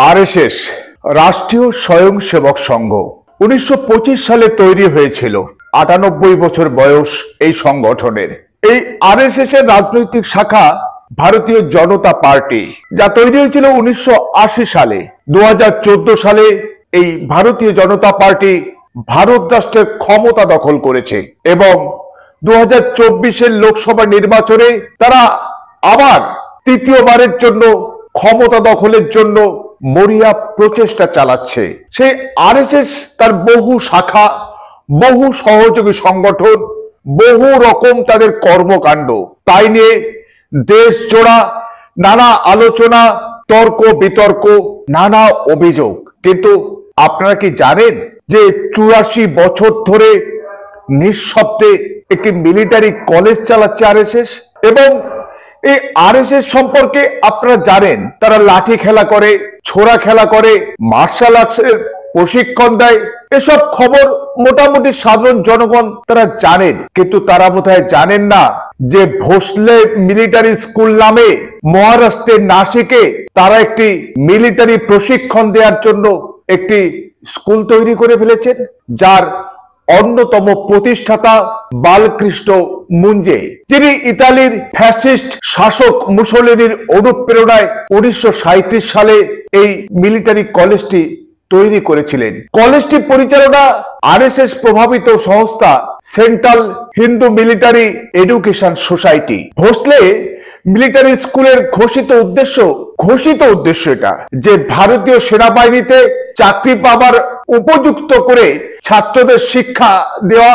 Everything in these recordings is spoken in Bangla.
আরএসএস রাষ্ট্রীয় স্বয়ংসেবক সংঘ 1925 সালে তৈরি হয়েছিল। 98 বছর বয়স এই সংগঠনের। এই আরএসএস এর রাজনৈতিক শাখা ভারতীয় জনতা পার্টি, যা তৈরি হয়েছিল 1980 সালে। 2014 সালে এই ভারতীয় জনতা পার্টি ভারত রাষ্ট্রের ক্ষমতা দখল করেছে এবং 2024 লোকসভা নির্বাচনে তারা আবার তৃতীয়বারের জন্য ক্ষমতা দখলের জন্য মরিয়া প্রচেষ্টা চালাচ্ছে। সেই আরএসএস তার বহু শাখা, বহু সহযোগী সংগঠন, বহু রকম তাদের কর্মকাণ্ড, তাই নিয়ে দেশ জোড়া নানা আলোচনা, তর্ক বিতর্ক, নানা অভিযোগ। কিন্তু আপনারা কি জানেন যে 84 বছর ধরে নিঃশব্দে একটি মিলিটারি কলেজ চালাচ্ছে আরএসএস? এবং এই আরএসএস সম্পর্কে আপনারা জানেন তারা লাঠি খেলা করে, ছোড়া খেলা করে, মার্শাল আর্টসের প্রশিক্ষণ দেয়। এসব খবর মোটামুটি সাধারণ জনগণ তারা জানেন, কিন্তু তারা বোধহয় জানেন না যে ভোসলে মিলিটারি স্কুল নামে মহারাষ্ট্রের নাসিকে তারা একটি মিলিটারি প্রশিক্ষণ দেওয়ার জন্য একটি স্কুল তৈরি করে ফেলেছেন, যার অন্যতম প্রতিষ্ঠাতা বালকৃষ্ণ মুঞ্জে, যিনি ইতালির ফ্যাসিস্ট শাসক মুসোলিনির অনুপ্রেরণায় 1937 সালে এই মিলিটারি কলেজটি তৈরি করেছিলেন। কলেজটি পরিচালনা আরএসএস প্রভাবিত সংস্থা central Hindu military education society. Bhonsle military স্কুলের ঘোষিত উদ্দেশ্য এটা যে ভারতীয় সেনাবাহিনীতে চাকরি পাবার উপযুক্ত করে ছাত্রদের শিক্ষা দেওয়া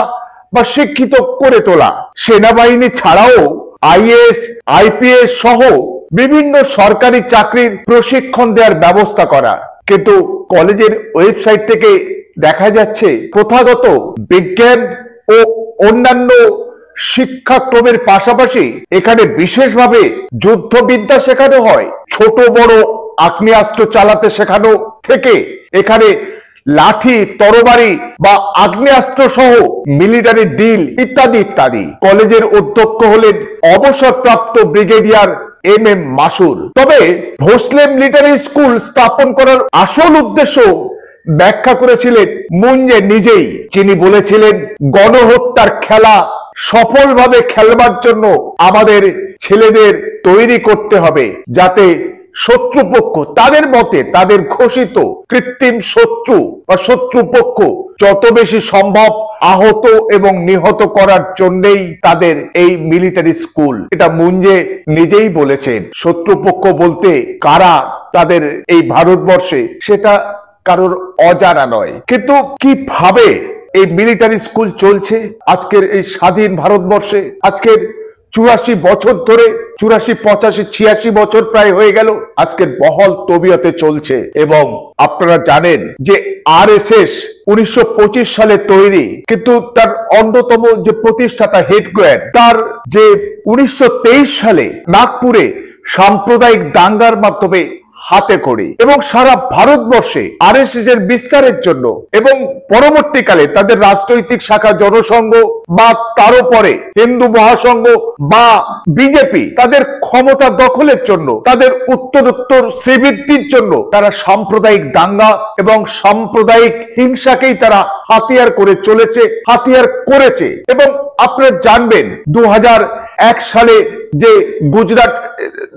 বা শিক্ষিত করে তোলা। সেনাবাহিনী ছাড়াও আইএএস, আইপিএস সহ বিভিন্ন সরকারি চাকরির প্রশিক্ষণ দেওয়ার ব্যবস্থা করা। কিন্তু কলেজের ওয়েবসাইট থেকে দেখা যাচ্ছে প্রথাগত বিজ্ঞান ও অন্যান্য শিক্ষাক্রমের পাশাপাশি এখানে বিশেষভাবে যুদ্ধবিদ্যা শেখানো হয়। ছোট বড় আগ্নেয়াস্ত্র চালাতে শেখানো থেকে এখানে লাঠি, তরবারি বা আগ্নেয়াস্ত্র সহ মিলিটারি ড্রিল ইত্যাদি ইত্যাদি। কলেজের অধ্যক্ষ হলেন অবসরপ্রাপ্ত ব্রিগেডিয়ার এম মাসুর। তবে ভোসলে মিলিটারি স্কুল স্থাপন করার আসল উদ্দেশ্য ব্যাখ্যা করেছিলেন মুঞ্জে নিজেই, যিনি বলেছিলেন গণহত্যার খেলা সফলভাবে খেলবার জন্য আমাদের ছেলেদের তৈরি করতে হবে, যাতে শত্রুপক্ষ, তাদের মতে তাদের ঘোষিত কৃত্রিম শত্রু বা শত্রুপক্ষ যত বেশি সম্ভব আহত এবং নিহত করার জন্যই তাদের এই মিলিটারি স্কুল। এটা মুঞ্জে নিজেই বলেছেন। শত্রুপক্ষ বলতে কারা তাদের এই ভারতবর্ষে সেটা কারোর অজানা নয়। কিন্তু কিভাবে এই মিলিটারি স্কুল চলছে আজকের এই স্বাধীন ভারতবর্ষে? আজকের 84 বছর ধরে, 84, 85, 86 বছর প্রায় হয়ে গেল আজকের বহল তবিয়তে চলছে। এবং আপনারা জানেন যে আরএসএস 1925 সালে তৈরি, কিন্তু তার অন্যতম যে প্রতিষ্ঠাতা হেডগোয়ার, তার যে 1923 সালে নাগপুরে সাম্প্রদায়িক দাঙ্গার মাধ্যমে হাতে খড়ি এবং সারা ভারতবর্ষে আরএসএস এর বিস্তারের জন্য এবং পরবর্তীকালে তাদের রাজনৈতিক শাখা জনসংঘ বা তারও পরে হিন্দু মহাসংঘ বা বিজেপি তাদের ক্ষমতা দখলের জন্য, তাদের উত্তরোত্তর শ্রীবৃদ্ধির জন্য তারা সাম্প্রদায়িক দাঙ্গা এবং সাম্প্রদায়িক হিংসাকেই তারা হাতিয়ার করে চলেছে, হাতিয়ার করেছে। এবং আপনারা জানবেন 2001 সালে যে গুজরাট,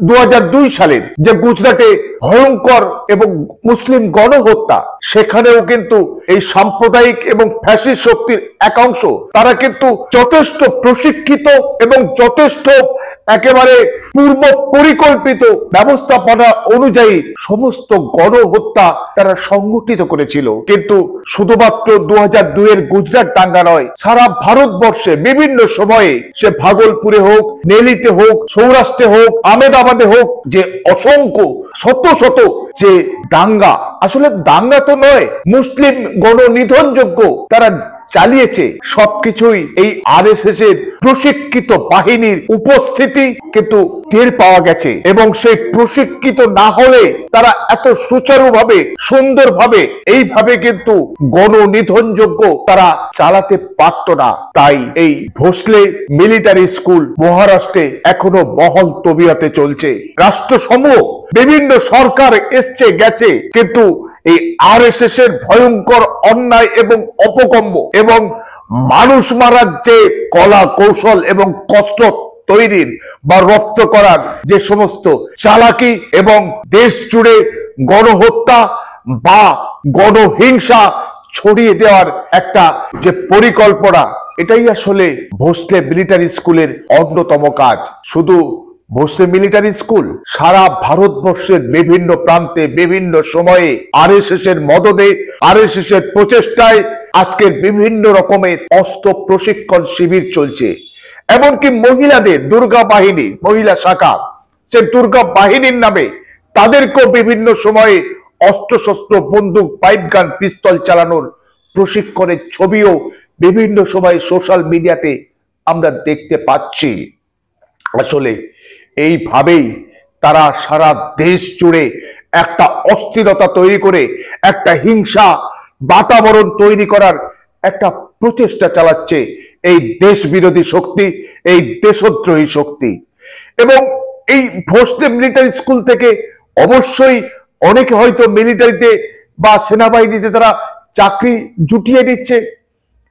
2002 সালের যে গুজরাটে ভয়ঙ্কর এবং মুসলিম গণহত্যা, সেখানেও কিন্তু এই সাম্প্রদায়িক এবং ফ্যাসিস্ট শক্তির একাংশ তারা কিন্তু যথেষ্ট প্রশিক্ষিত এবং যথেষ্ট একেবারে পূর্ব পরিকল্পিত ব্যবস্থাপনা অনুযায়ী সমস্ত গণহত্যা তারা সংগঠিত করেছিল। কিন্তু শুধুমাত্র 2002 এর গুজরাট দাঙ্গা নয়, সারা ভারতবর্ষে বিভিন্ন সময়ে, সে ভাগলপুরে হোক, নেলিতে হোক, সৌরাষ্ট্রে হোক, আহমেদাবাদে হোক, যে অসংখ্য শত শত যে দাঙ্গা, আসলে দাঙ্গা তো নয়, মুসলিম গণনিধনযোগ্য তারা চালিয়েছে সবকিছুই এই আরএসএস এর প্রশিক্ষিত বাহিনীর উপস্থিতি কিন্তু টের পাওয়া গেছে, এবং সেই প্রশিক্ষিত না হলে তারা এত সুচারুভাবে সুন্দরভাবে এইভাবে কিন্তু গণনিধনযোগ্য তারা চালাতে পারত না। তাই এই ভোসলে মিলিটারি স্কুল মহারাষ্ট্রে এখনো বহাল তবিয়তে চলছে। রাষ্ট্রসমূহ বিভিন্ন সরকার এসছে গেছে, কিন্তু এই আরএসএস এর ভয়ঙ্কর অন্যায় এবং অপকর্ম এবং মানুষ মারার যে কলা কৌশল এবং কসরত তৈরির বা রপ্ত করার যে সমস্ত চালাকি এবং দেশ জুড়ে গণহত্যা বা গণহিংসা ছড়িয়ে দেওয়ার একটা যে পরিকল্পনা, এটাই আসলে ভোসলে মিলিটারি স্কুলের অন্যতম কাজ। শুধু ভোসলে মিলিটারি স্কুল, সারা ভারতবর্ষের বিভিন্ন প্রান্তে বিভিন্ন সময়ে আরএসএস এর মদদে, আরএসএস এর প্রচেষ্টায় আজকের বিভিন্ন রকমের অস্ত্র প্রশিক্ষণ শিবির চলছে। এমনকি মহিলাদের দুর্গা বাহিনী, মহিলা শাখা, সে দুর্গা বাহিনীর নামে তাদেরকেও বিভিন্ন সময়ে অস্ত্রশস্ত্র, বন্দুক, পাইপ গান, পিস্তল চালানোর প্রশিক্ষণের ছবিও বিভিন্ন সময় সোশ্যাল মিডিয়াতে আমরা দেখতে পাচ্ছি। আসলে এইভাবেই তারা সারা দেশ জুড়ে একটা অস্থিরতা তৈরি করে একটা হিংসা বাতাবরণ তৈরি করার একটা প্রচেষ্টা চালাচ্ছে এই দেশ বিরোধী শক্তি, এই দেশদ্রোহী শক্তি। এবং এই ভোসলে মিলিটারি স্কুল থেকে অবশ্যই অনেকে হয়তো মিলিটারিতে বা সেনাবাহিনীতে তারা চাকরি জুটিয়ে নিচ্ছে,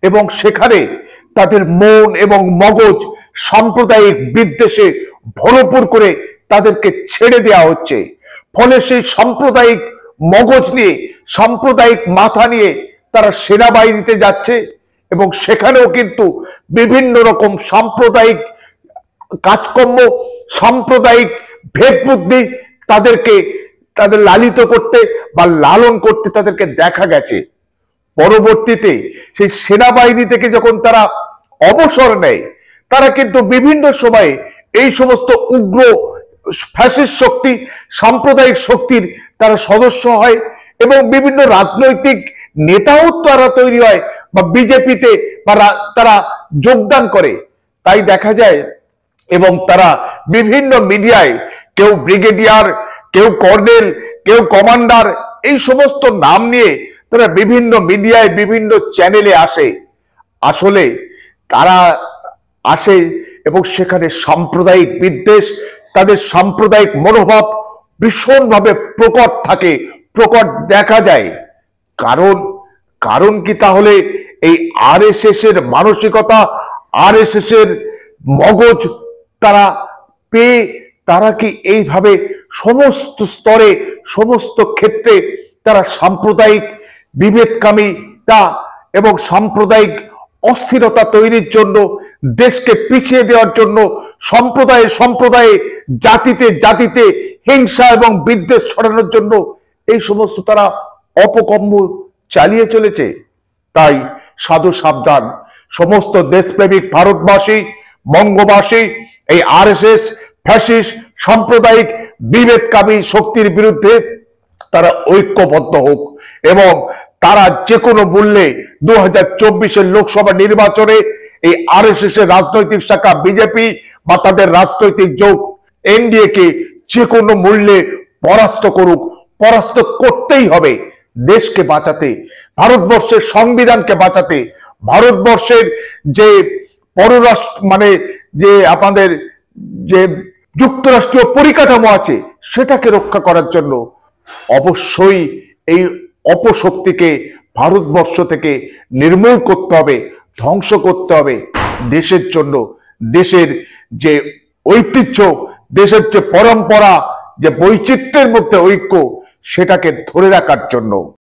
এবং সেখানে তাদের মন এবং মগজ সাম্প্রদায়িক বিদ্বেষে ভরপুর করে তাদেরকে ছেড়ে দেওয়া হচ্ছে। ফলে সেই সাম্প্রদায়িক মগজ নিয়ে, সাম্প্রদায়িক মাথা নিয়ে তারা সেনাবাহিনীতে যাচ্ছে, এবং সেখানেও কিন্তু বিভিন্ন রকম সাম্প্রদায়িক কাজকর্ম, সাম্প্রদায়িক ভেদ বুদ্ধি তাদের লালিত করতে বা লালন করতে তাদেরকে দেখা গেছে। পরবর্তীতে সেই সেনাবাহিনী থেকে যখন তারা অবসর নেয়, তারা কিন্তু বিভিন্ন সময়ে এই সমস্ত উগ্র ফ্যাসিস্ট শক্তি, সাম্প্রদায়িক শক্তির তারা সদস্য হয়, এবং বিভিন্ন রাজনৈতিক নেতাও তারা তৈরি হয় বা বিজেপিতে বা তারা যোগদান করে। তাই দেখা যায়, এবং তারা বিভিন্ন মিডিয়ায় কেউ ব্রিগেডিয়ার, কেউ কর্নেল, কেউ কমান্ডার, এই সমস্ত নাম নিয়ে তারা বিভিন্ন মিডিয়ায় বিভিন্ন চ্যানেলে আসে। আসলে তারা আসে এবং সেখানে সাম্প্রদায়িক বিদ্বেষ, তাদের সাম্প্রদায়িক মনোভাব ভীষণভাবে প্রকট থাকে, প্রকট দেখা যায়। কারণ কি তাহলে এই আরএসএস এর মানসিকতা, আরএসএস এর মগজ তারা পেয়ে তারা কি এইভাবে সমস্ত স্তরে, সমস্ত ক্ষেত্রে তারা সাম্প্রদায়িক বিভেদকামিতা এবং সাম্প্রদায়িক অস্থিরতা তৈরির জন্য, দেশকে পিছিয়ে দেওয়ার জন্য, সম্প্রদায়ে সম্প্রদায়ে, জাতিতে জাতিতে হিংসা এবং বিদ্বেষ ছড়ানোর জন্য এই সমস্ত তারা অপকর্ম চালিয়ে চলেছে? তাই সাধু সাবধান সমস্ত দেশপ্রেমিক ভারতবাসী, বঙ্গবাসী, এই আরএসএস ফ্যাসিস্ট সাম্প্রদায়িক বিভেদকামী শক্তির বিরুদ্ধে তারা ঐক্যবদ্ধ হোক, এবং তারা যে কোনো মূল্যে 2024 লোকসভা নির্বাচনে এই আরএসএস এর রাজনৈতিক শাখা বিজেপি বা তাদের রাজনৈতিক জোট এনডিএ কে যে কোনো মূল্যে পরাস্ত করুক। পরাস্ত করতেই হবে দেশকে বাঁচাতে, ভারতবর্ষের সংবিধানকে বাঁচাতে, ভারতবর্ষের যে পররাষ্ট্র যে আপনাদের যে যুক্তরাষ্ট্রীয় পরিকাঠামো আছে সেটাকে রক্ষা করার জন্য অবশ্যই এই অপশক্তিকে ভারতবর্ষ থেকে নির্মূল করতে হবে, ধ্বংস করতে হবে। দেশের জন্য, দেশের যে ঐতিহ্য, দেশের যে পরম্পরা, যে বৈচিত্র্যের মধ্যে ঐক্য, সেটাকে ধরে রাখার জন্য।